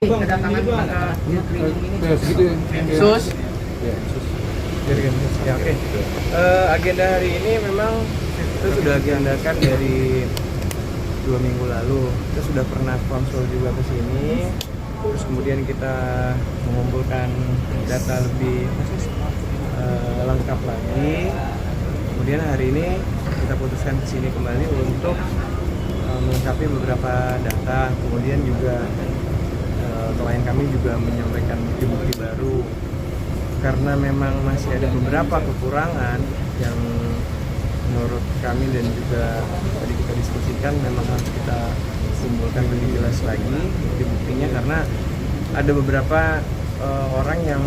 Kedatangan pada cleaning ini. Sus. Ya, oke. Agenda hari ini memang kita sudah agendakan dari 2 minggu lalu. Kita sudah pernah konsul juga ke sini. Terus kemudian kita mengumpulkan data lebih lengkap lagi. Kemudian hari ini kita putuskan ke sini kembali untuk melengkapi beberapa data. Kemudian juga klien kami juga menyampaikan bukti-bukti baru karena memang masih ada beberapa kekurangan yang menurut kami dan juga tadi kita diskusikan memang harus kita kumpulkan lebih jelas lagi bukti-buktinya karena ada beberapa orang yang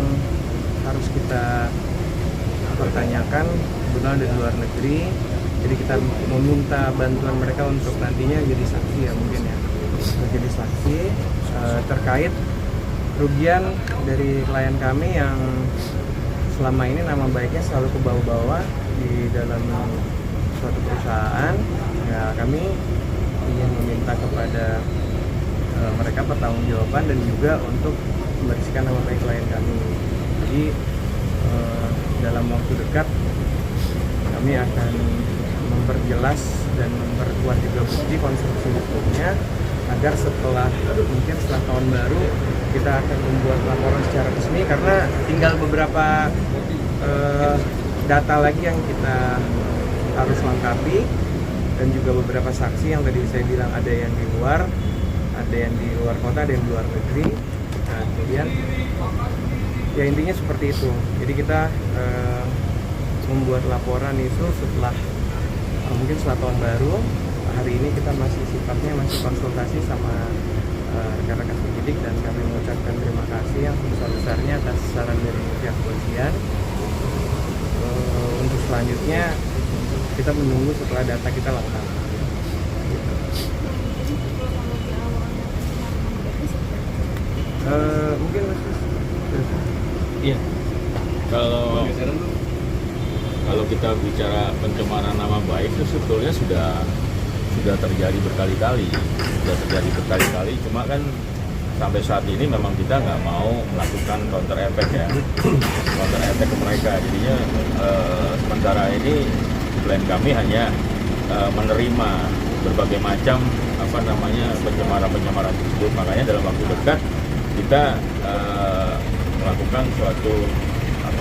harus kita pertanyakan kebetulan ada di luar negeri, jadi kita meminta bantuan mereka untuk nantinya jadi saksi ya mungkin ya, jadi saksi terkait kerugian dari klien kami yang selama ini nama baiknya selalu ke bawah-bawah di dalam suatu perusahaan. Ya, kami ingin meminta kepada mereka pertanggungjawaban dan juga untuk membersihkan nama baik klien kami. Jadi dalam waktu dekat kami akan memperjelas dan memperkuat juga bukti konstruksi hukumnya agar mungkin setelah tahun baru kita akan membuat laporan secara resmi karena tinggal beberapa data lagi yang kita harus lengkapi dan juga beberapa saksi yang tadi saya bilang ada yang di luar kota, ada yang di luar negeri. Nah, kemudian ya intinya seperti itu. Jadi kita membuat laporan itu mungkin setelah tahun baru. Hari ini kita masih konsultasi sama rekan-rekan penyidik dan kami mengucapkan terima kasih yang sebesar-besarnya atas saran dari pihak kepolisian. Untuk selanjutnya kita menunggu setelah data kita lengkap. Mungkin Iya. Kalau kita bicara pencemaran nama baik itu sebetulnya sudah terjadi berkali-kali, cuma kan sampai saat ini memang kita nggak mau melakukan counter effect ke mereka. Jadinya sementara ini klien kami hanya menerima berbagai macam pencemaran tersebut. Makanya dalam waktu dekat kita melakukan suatu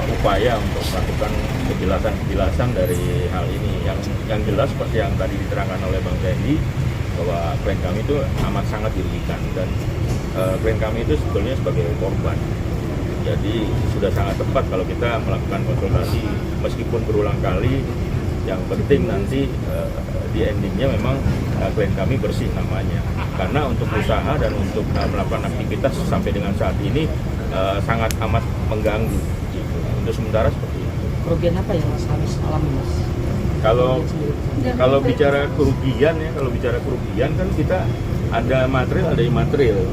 upaya untuk melakukan kejelasan dari hal ini yang jelas seperti yang tadi diterangkan oleh Bang Tendi bahwa klien kami itu amat sangat dirugikan dan klien kami itu sebetulnya sebagai korban. Jadi sudah sangat tepat kalau kita melakukan konsultasi meskipun berulang kali. Yang penting nanti di endingnya memang klien kami bersih namanya karena untuk usaha dan untuk melakukan aktivitas sampai dengan saat ini sangat amat mengganggu. Untuk sementara seperti itu. Kerugian apa yang Mas harus alami, Mas? Kalau bicara kerugian kan kita ada material, ada imaterial.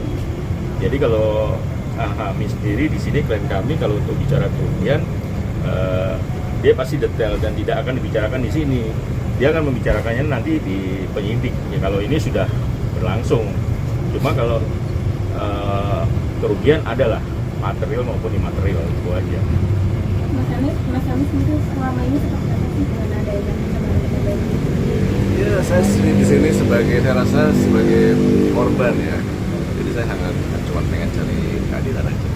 Jadi kalau kami sendiri di sini klien kami kalau untuk bicara kerugian dia pasti detail dan tidak akan dibicarakan di sini. Dia akan membicarakannya nanti di penyidik. Ya kalau ini sudah berlangsung. Cuma kalau kerugian adalah material maupun imaterial itu aja. Mas Amis sendiri selama ini seperti apa sih dengan adanya pencemaran? Ya, saya di sini saya rasa sebagai korban ya. Jadi saya cuma pengen cari keadilan aja.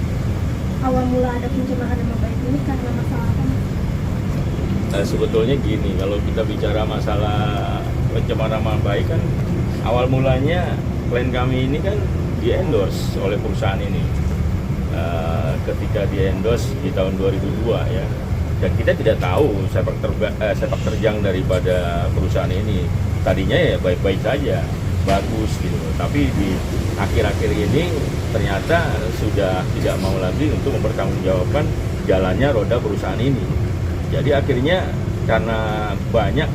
Awal mula ada pencemaran nama baik ini karena masalah apa, Mas? Sebetulnya gini, kalau kita bicara masalah pencemaran nama baik kan awal mulanya klien kami ini kan di-endorse oleh perusahaan ini. Ketika di-endorse di tahun 2002 ya, dan kita tidak tahu sepak terjang daripada perusahaan ini. Tadinya ya baik-baik saja, bagus gitu, tapi di akhir-akhir ini ternyata sudah tidak mau lagi untuk mempertanggungjawabkan jalannya roda perusahaan ini. Jadi akhirnya karena banyak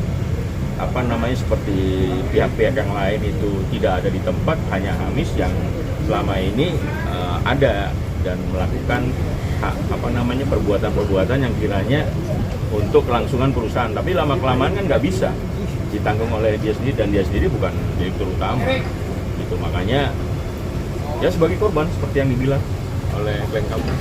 seperti pihak-pihak yang lain itu tidak ada di tempat, hanya Hamis yang selama ini ada dan melakukan perbuatan-perbuatan yang kiranya untuk kelangsungan perusahaan. Tapi lama kelamaan kan nggak bisa ditanggung oleh dia sendiri, dan dia sendiri bukan direktur utama. Gitu, makanya ya sebagai korban seperti yang dibilang oleh klien kamu.